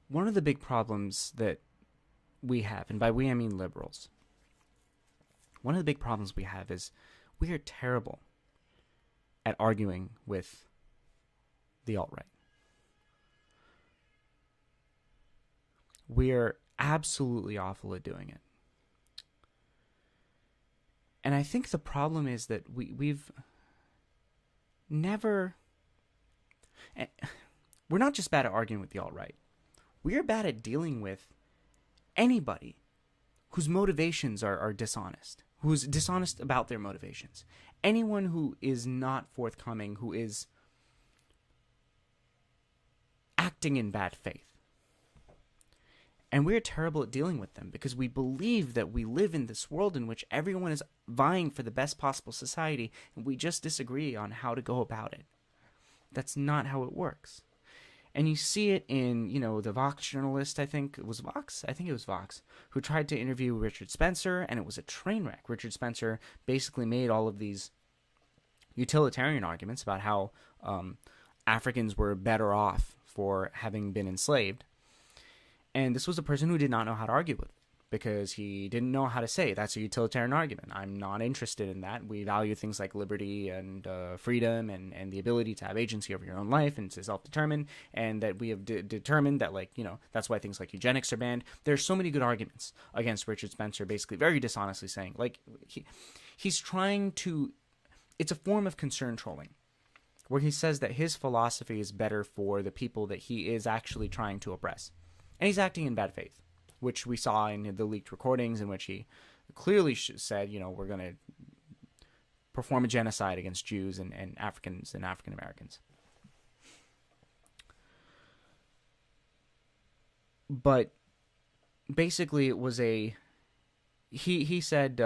One of the big problems that we have, and by we I mean liberals, one of the big problems we have is we are terrible at arguing with the alt-right. We're absolutely awful at doing it. And I think the problem is that we've never... We're not just bad at arguing with the alt-right. We are bad at dealing with anybody whose motivations are dishonest, who's dishonest about their motivations. Anyone who is not forthcoming, who is acting in bad faith. And we're terrible at dealing with them because we believe that we live in this world in which everyone is vying for the best possible society, and we just disagree on how to go about it. That's not how it works. And you see it in, the Vox journalist, I think it was Vox, who tried to interview Richard Spencer, and it was a train wreck. Richard Spencer basically made all of these utilitarian arguments about how Africans were better off for having been enslaved. And this was a person who did not know how to argue with, because he didn't know how to say, that's a utilitarian argument. I'm not interested in that. We value things like liberty and freedom and the ability to have agency over your own life and to self-determine, and that we have determined that, that's why things like eugenics are banned. There's so many good arguments against Richard Spencer, basically very dishonestly saying, he's trying to... It's a form of concern trolling, where he says that his philosophy is better for the people that he is actually trying to oppress. And he's acting in bad faith, which we saw in the leaked recordings in which he clearly said, we're going to perform a genocide against Jews and Africans and African Americans. But basically it was he said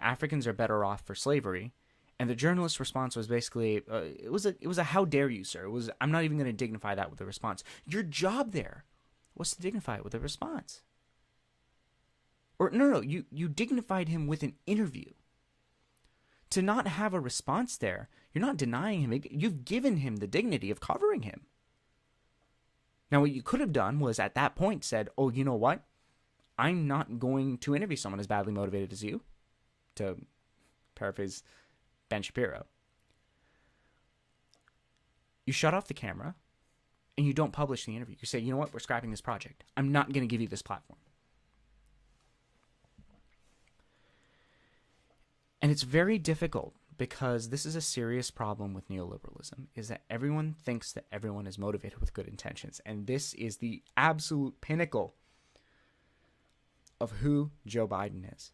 Africans are better off for slavery. And the journalist's response was basically, it was a how dare you, sir. I'm not even going to dignify that with a response. Your job there was to dignify it with a response. Or no, you dignified him with an interview. To not have a response there, you're not denying him. You've given him the dignity of covering him. Now, what you could have done was at that point said, oh, you know what? I'm not going to interview someone as badly motivated as you. To paraphrase Ben Shapiro. You shut off the camera and you don't publish the interview. You say, you know what, we're scrapping this project. I'm not going to give you this platform. And it's very difficult because this is a serious problem with neoliberalism, is that everyone thinks that everyone is motivated with good intentions. And this is the absolute pinnacle of who Joe Biden is.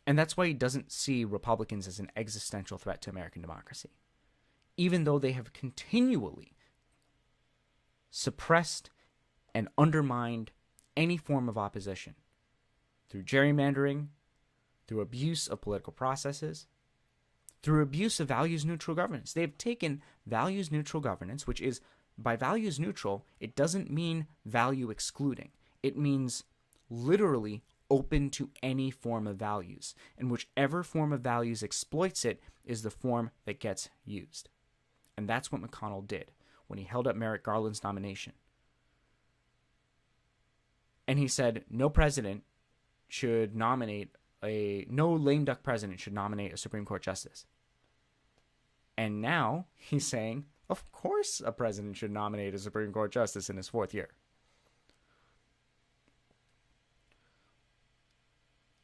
And that's why he doesn't see Republicans as an existential threat to American democracy, even though they have continually suppressed and undermined any form of opposition through gerrymandering, through abuse of political processes, through abuse of values-neutral governance. They have taken values-neutral governance, which is, by values-neutral, it doesn't mean value-excluding. It means literally open to any form of values, and whichever form of values exploits it is the form that gets used. And that's what McConnell did when he held up Merrick Garland's nomination. And he said no lame duck president should nominate a Supreme Court justice. And now he's saying, of course a president should nominate a Supreme Court justice in his fourth year.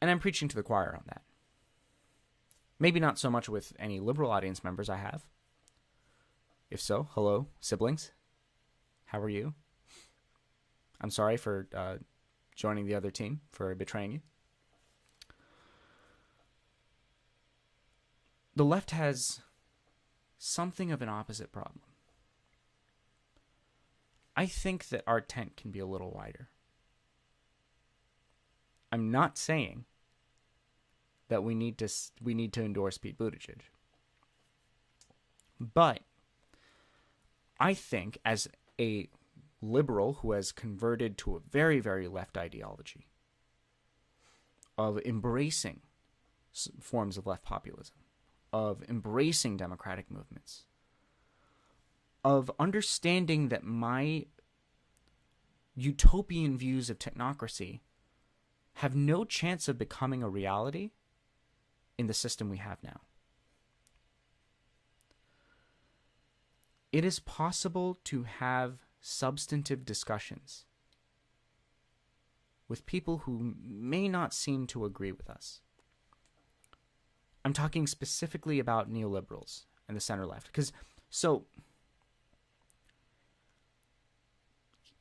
And I'm preaching to the choir on that. Maybe not so much with any liberal audience members I have. If so, hello, siblings. How are you? I'm sorry for joining the other team, for betraying you. The left has something of an opposite problem. I think that our tent can be a little wider. I'm not saying that we need to endorse Pete Buttigieg. But I think, as a liberal who has converted to a very, very left ideology of embracing forms of left populism, of embracing democratic movements, of understanding that my utopian views of technocracy have no chance of becoming a reality in the system we have now. It is possible to have substantive discussions with people who may not seem to agree with us. I'm talking specifically about neoliberals and the center left.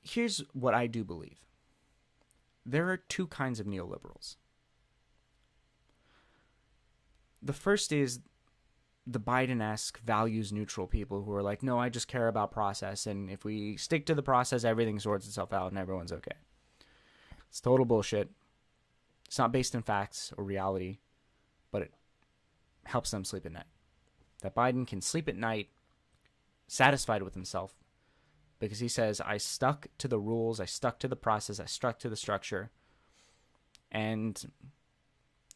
Here's what I do believe. There are two kinds of neoliberals. The first is the Biden-esque values-neutral people who are like, no, I just care about process, and if we stick to the process, everything sorts itself out and everyone's okay. It's total bullshit. It's not based in facts or reality, but it helps them sleep at night. That Biden can sleep at night satisfied with himself because he says, I stuck to the rules, I stuck to the process, I stuck to the structure, and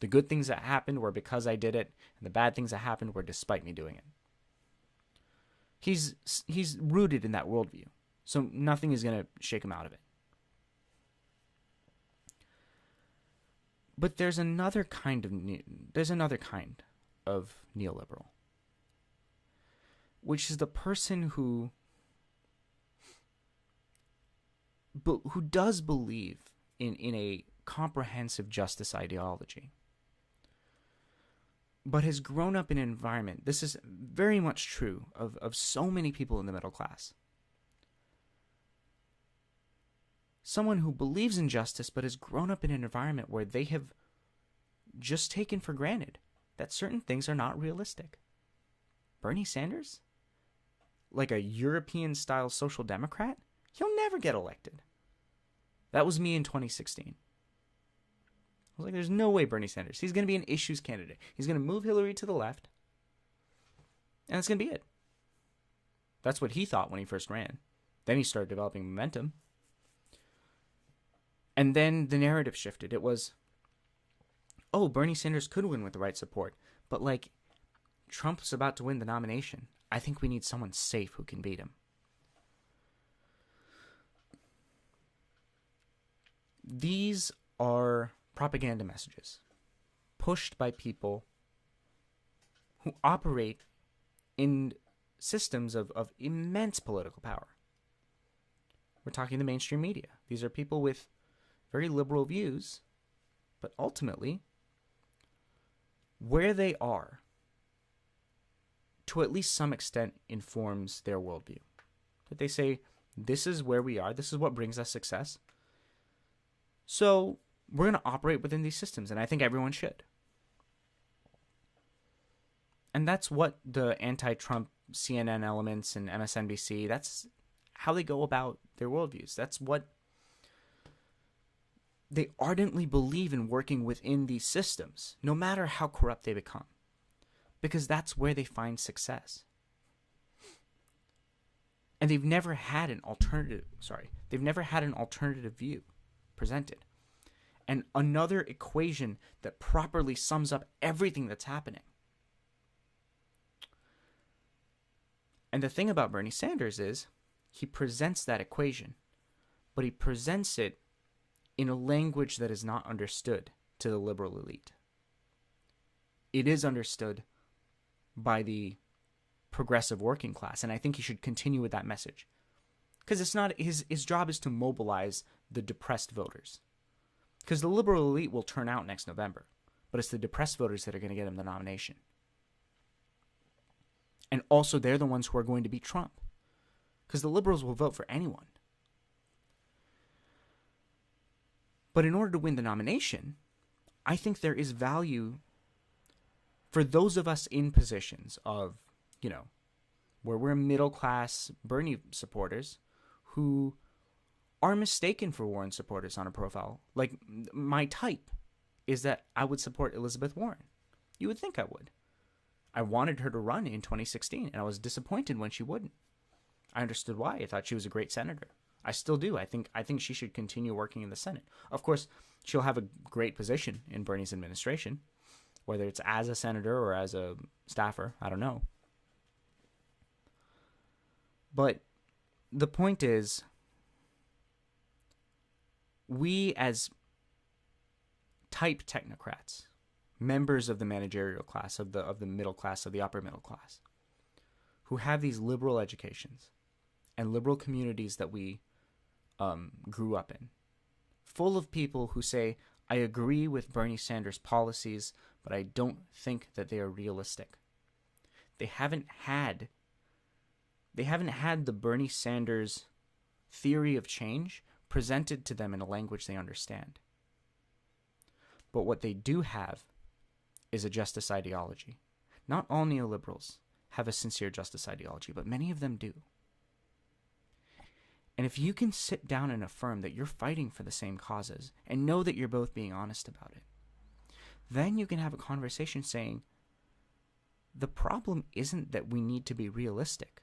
the good things that happened were because I did it, and the bad things that happened were despite me doing it. He's rooted in that worldview, so nothing is going to shake him out of it. But there's another kind of neoliberal, which is the person who does believe in a comprehensive justice ideology, but has grown up in an environment, this is very much true of so many people in the middle class. Someone who believes in justice but has grown up in an environment where they have just taken for granted that certain things are not realistic. Bernie Sanders? Like a European-style social democrat? He'll never get elected. That was me in 2016. I was like, there's no way Bernie Sanders. He's going to be an issues candidate. He's going to move Hillary to the left. And that's going to be it. That's what he thought when he first ran. Then he started developing momentum. And then the narrative shifted. It was, oh, Bernie Sanders could win with the right support. But like, Trump's about to win the nomination. I think we need someone safe who can beat him. These are propaganda messages pushed by people who operate in systems of immense political power. We're talking the mainstream media. These are people with very liberal views, but ultimately, where they are, to at least some extent, informs their worldview. That they say, this is where we are, this is what brings us success. So we're going to operate within these systems, and I think everyone should. And that's what the anti-Trump CNN elements and MSNBC, that's how they go about their worldviews. That's what they ardently believe in, working within these systems, no matter how corrupt they become. Because that's where they find success. And they've never had an alternative view presented. And another equation that properly sums up everything that's happening. And the thing about Bernie Sanders is he presents that equation, but he presents it in a language that is not understood to the liberal elite. It is understood by the progressive working class, and I think he should continue with that message. Because it's not his job is to mobilize the depressed voters. Because the liberal elite will turn out next November, but it's the depressed voters that are going to get him the nomination. And also, they're the ones who are going to beat Trump. Because the liberals will vote for anyone. But in order to win the nomination, I think there is value for those of us in positions of, where we're middle-class Bernie supporters who are mistaken for Warren supporters on a profile. Like, my type is that I would support Elizabeth Warren. You would think I would. I wanted her to run in 2016, and I was disappointed when she wouldn't. I understood why. I thought she was a great senator. I still do. I think she should continue working in the Senate. Of course, she'll have a great position in Bernie's administration, whether it's as a senator or as a staffer. I don't know. But the point is, we as type technocrats, members of the managerial class, of the middle class, of the upper middle class, who have these liberal educations and liberal communities that we grew up in, full of people who say, I agree with Bernie Sanders' policies, but I don't think that they are realistic. They haven't had the Bernie Sanders theory of change presented to them in a language they understand. But what they do have is a justice ideology. Not all neoliberals have a sincere justice ideology, but many of them do. And if you can sit down and affirm that you're fighting for the same causes and know that you're both being honest about it, then you can have a conversation saying, the problem isn't that we need to be realistic.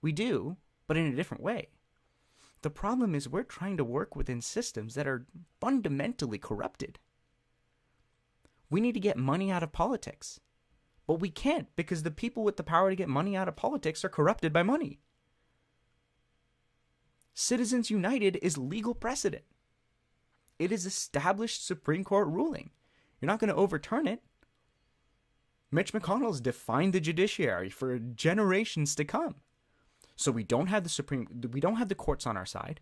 We do, but in a different way. The problem is we're trying to work within systems that are fundamentally corrupted. We need to get money out of politics. But we can't, because the people with the power to get money out of politics are corrupted by money. Citizens United is legal precedent. It is established Supreme Court ruling. You're not going to overturn it. Mitch McConnell's defined the judiciary for generations to come. So we don't have the courts on our side.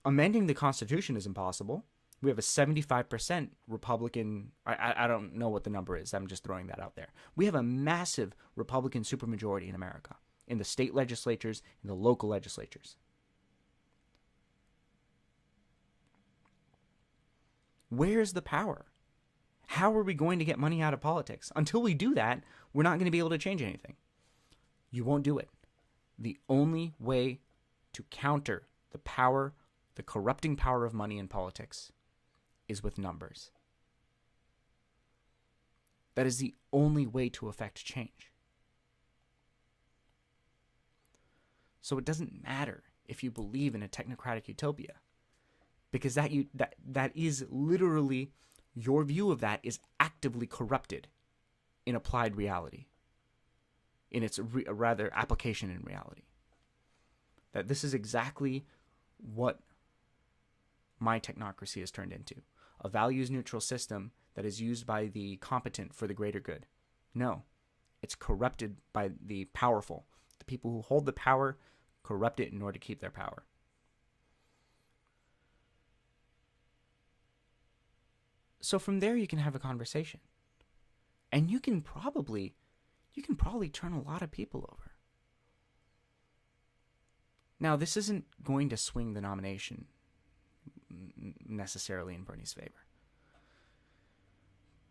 Amending the Constitution is impossible. We have a 75% Republican, I don't know what the number is, I'm just throwing that out there. We have a massive Republican supermajority in America, in the state legislatures, in the local legislatures. Where's the power? How are we going to get money out of politics? Until we do that, we're not going to be able to change anything. You won't do it. The only way to counter the power, the corrupting power of money in politics, is with numbers. That is the only way to affect change. So it doesn't matter if you believe in a technocratic utopia, because that is literally, your view of that is actively corrupted in applied reality, in its rather application in reality. That this is exactly what my technocracy has turned into. A values-neutral system that is used by the competent for the greater good. No, it's corrupted by the powerful. The people who hold the power corrupt it in order to keep their power. So from there you can have a conversation. And you can probably turn a lot of people over. Now, this isn't going to swing the nomination necessarily in Bernie's favor.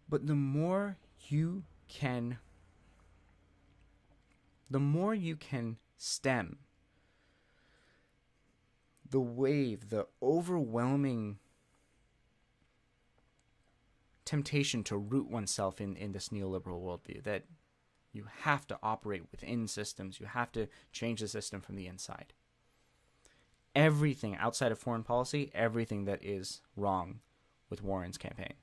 But the more you can stem the wave, the overwhelming temptation to root oneself in this neoliberal worldview, that you have to operate within systems, you have to change the system from the inside. Everything outside of foreign policy, everything that is wrong with Warren's campaign.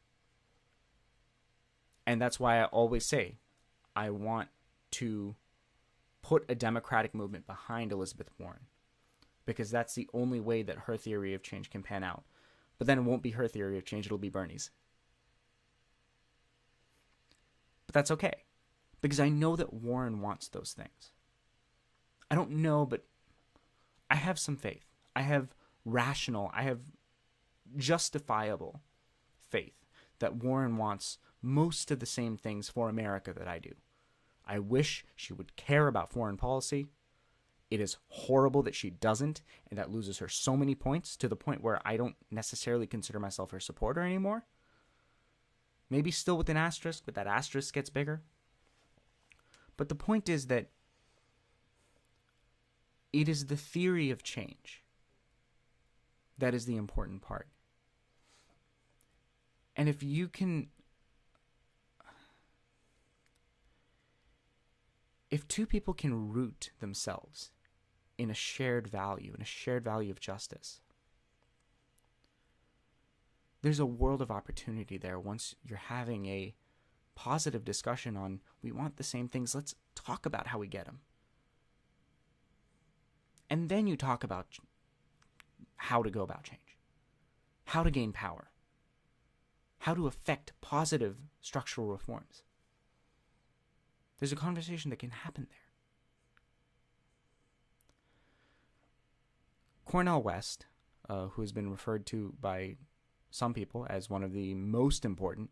And that's why I always say, I want to put a democratic movement behind Elizabeth Warren, because that's the only way that her theory of change can pan out. But then it won't be her theory of change, it'll be Bernie's. But that's okay, because I know that Warren wants those things. I don't know, but I have some faith. I have justifiable faith that Warren wants most of the same things for America that I do. I wish she would care about foreign policy. It is horrible that she doesn't, and that loses her so many points, to the point where I don't necessarily consider myself her supporter anymore. Maybe still with an asterisk, but that asterisk gets bigger. But the point is that it is the theory of change that is the important part. And if two people can root themselves in a shared value, of justice, there's a world of opportunity there once you're having a positive discussion on, we want the same things, let's talk about how we get them. And then you talk about how to go about change, how to gain power, how to affect positive structural reforms. There's a conversation that can happen there. Cornel West, who has been referred to by some people as one of the most important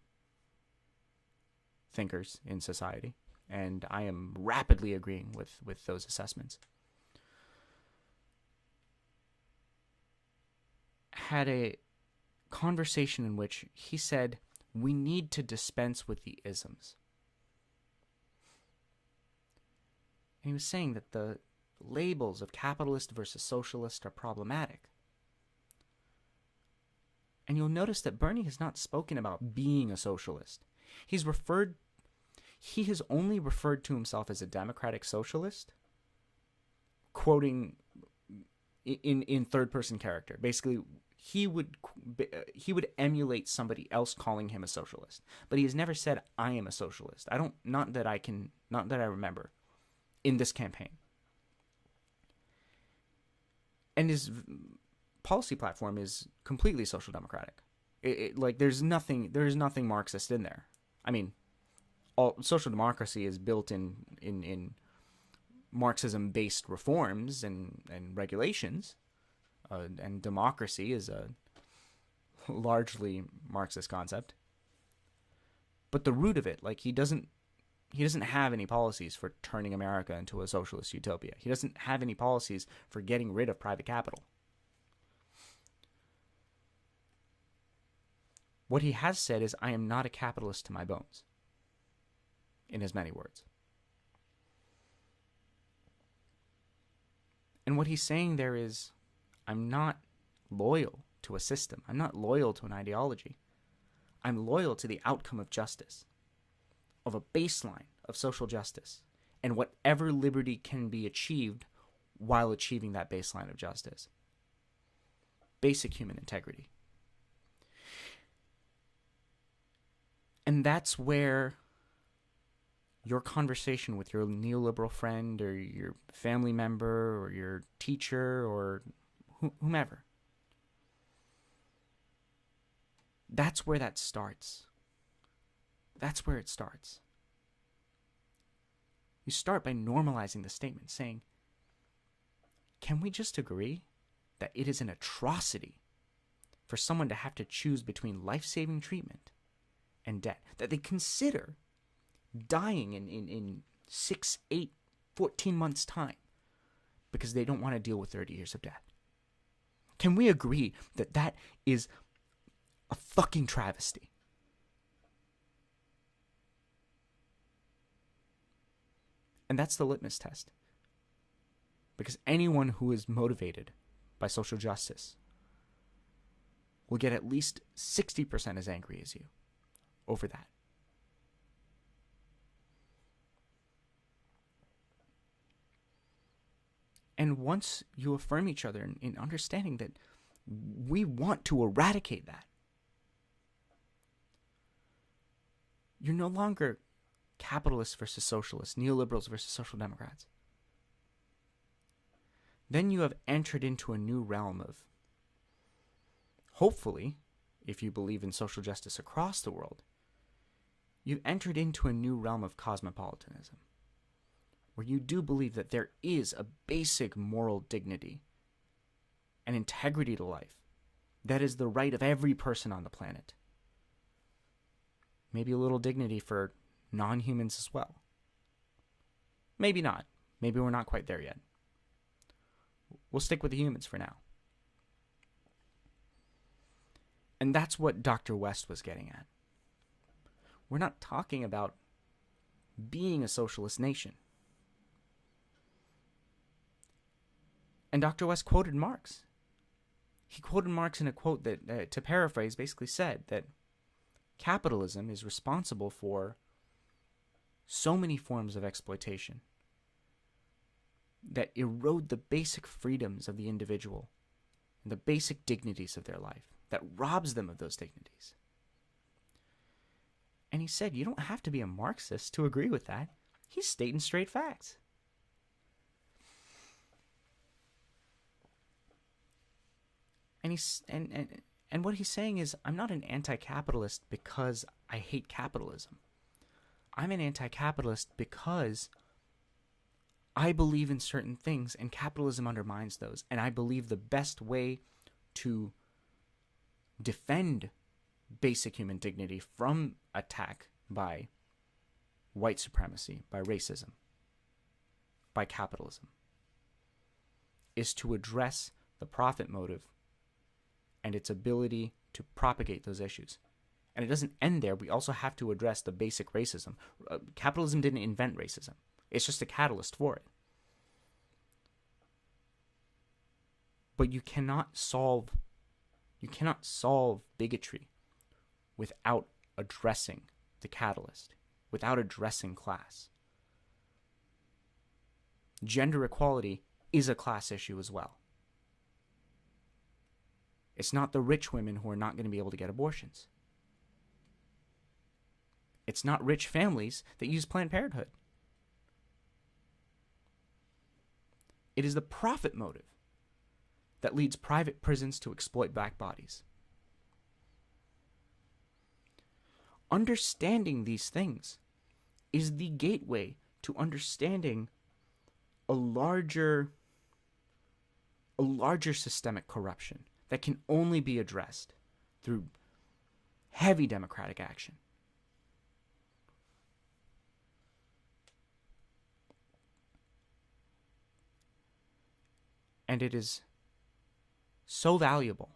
thinkers in society, and I am rapidly agreeing with those assessments, had a conversation in which he said, we need to dispense with the isms. And he was saying that the labels of capitalist versus socialist are problematic. And you'll notice that Bernie has not spoken about being a socialist. He has only referred to himself as a democratic socialist, quoting in third-person character. Basically, he would emulate somebody else calling him a socialist, but he has never said, I am a socialist. Not that I remember in this campaign. And his policy platform is completely social democratic. There is nothing Marxist in there. I mean, all social democracy is built in Marxism-based reforms and regulations, and democracy is a largely Marxist concept. But the root of it, he doesn't have any policies for turning America into a socialist utopia. He doesn't have any policies for getting rid of private capital. What he has said is, I am not a capitalist to my bones, in his many words. And what he's saying there is, I'm not loyal to a system. I'm not loyal to an ideology. I'm loyal to the outcome of justice, of a baseline of social justice, and whatever liberty can be achieved while achieving that baseline of justice. Basic human integrity. And that's where your conversation with your neoliberal friend or your family member or your teacher or whomever, that's where that starts. That's where it starts. You start by normalizing the statement, saying, can we just agree that it is an atrocity for someone to have to choose between life-saving treatment and death, that they consider dying in 6, 8, 14 months' time because they don't want to deal with 30 years of death? Can we agree that that is a fucking travesty? And that's the litmus test. Because anyone who is motivated by social justice will get at least 60% as angry as you over that. And once you affirm each other in understanding that we want to eradicate that, you're no longer capitalists versus socialists, neoliberals versus social democrats. Then you have entered into a new realm of, hopefully, if you believe in social justice across the world, you've entered into a new realm of cosmopolitanism, where you do believe that there is a basic moral dignity and integrity to life that is the right of every person on the planet. Maybe a little dignity for non-humans as well. Maybe not. Maybe we're not quite there yet. We'll stick with the humans for now. And that's what Dr. West was getting at. We're not talking about being a socialist nation. And Dr. West quoted Marx. He quoted Marx in a quote that, to paraphrase, basically said that capitalism is responsible for so many forms of exploitation that erode the basic freedoms of the individual and the basic dignities of their life, that robs them of those dignities. And he said, you don't have to be a Marxist to agree with that. He's stating straight facts. And what he's saying is, I'm not an anti-capitalist because I hate capitalism. I'm an anti-capitalist because I believe in certain things and capitalism undermines those. And I believe the best way to defend basic human dignity from attack by white supremacy, by racism, by capitalism, is to address the profit motive and its ability to propagate those issues. And it doesn't end there. We also have to address the basic racism. Capitalism didn't invent racism. It's just a catalyst for it. But you cannot solve bigotry without addressing the catalyst, without addressing class. Gender equality is a class issue as well. It's not the rich women who are not going to be able to get abortions. It's not rich families that use Planned Parenthood. It is the profit motive that leads private prisons to exploit black bodies. Understanding these things is the gateway to understanding a larger systemic corruption that can only be addressed through heavy democratic action. And it is so valuable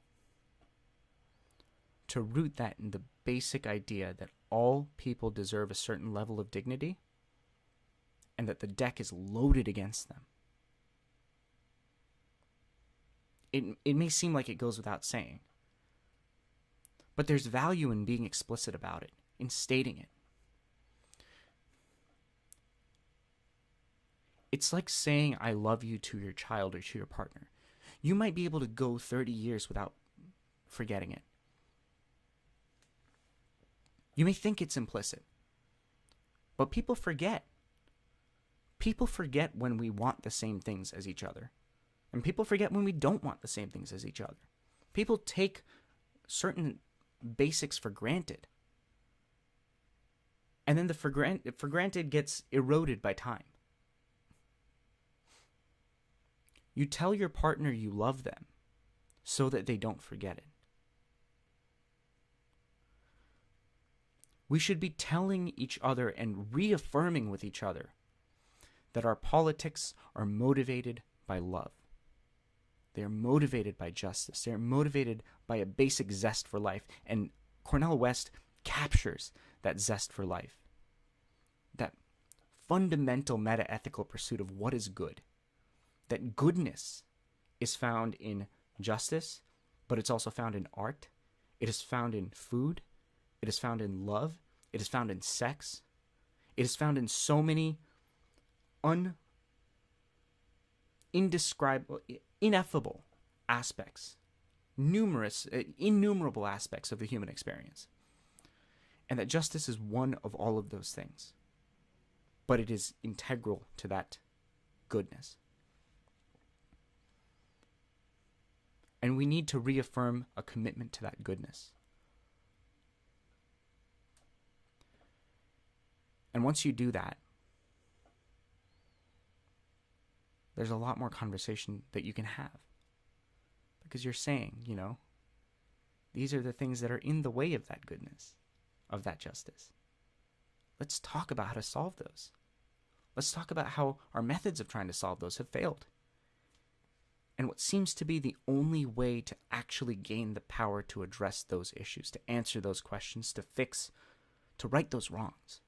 to root that in the basic idea that all people deserve a certain level of dignity and that the deck is loaded against them. It may seem like it goes without saying, but there's value in being explicit about it, in stating it. It's like saying I love you to your child or to your partner. You might be able to go 30 years without forgetting it. You may think it's implicit, but people forget. People forget when we want the same things as each other. And people forget when we don't want the same things as each other. People take certain basics for granted. And then the for granted gets eroded by time. You tell your partner you love them so that they don't forget it. We should be telling each other and reaffirming with each other that our politics are motivated by love. They are motivated by justice. They are motivated by a basic zest for life. And Cornel West captures that zest for life. That fundamental meta-ethical pursuit of what is good. That goodness is found in justice, but it's also found in art. It is found in food. It is found in love. It is found in sex. It is found in so many indescribable, ineffable aspects, innumerable aspects of the human experience. And that justice is one of all of those things. But it is integral to that goodness. And we need to reaffirm a commitment to that goodness. And once you do that, there's a lot more conversation that you can have. Because you're saying, these are the things that are in the way of that goodness, of that justice. Let's talk about how to solve those. Let's talk about how our methods of trying to solve those have failed. And what seems to be the only way to actually gain the power to address those issues, to answer those questions, to right those wrongs.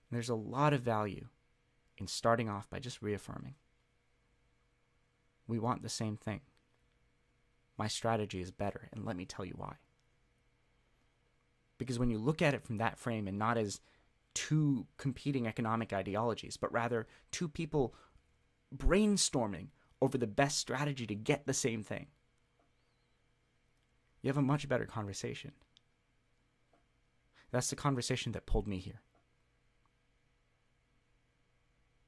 And there's a lot of value in starting off by just reaffirming. We want the same thing. My strategy is better, and let me tell you why. Because when you look at it from that frame and not as two competing economic ideologies, but rather two people brainstorming over the best strategy to get the same thing, you have a much better conversation. That's the conversation that pulled me here.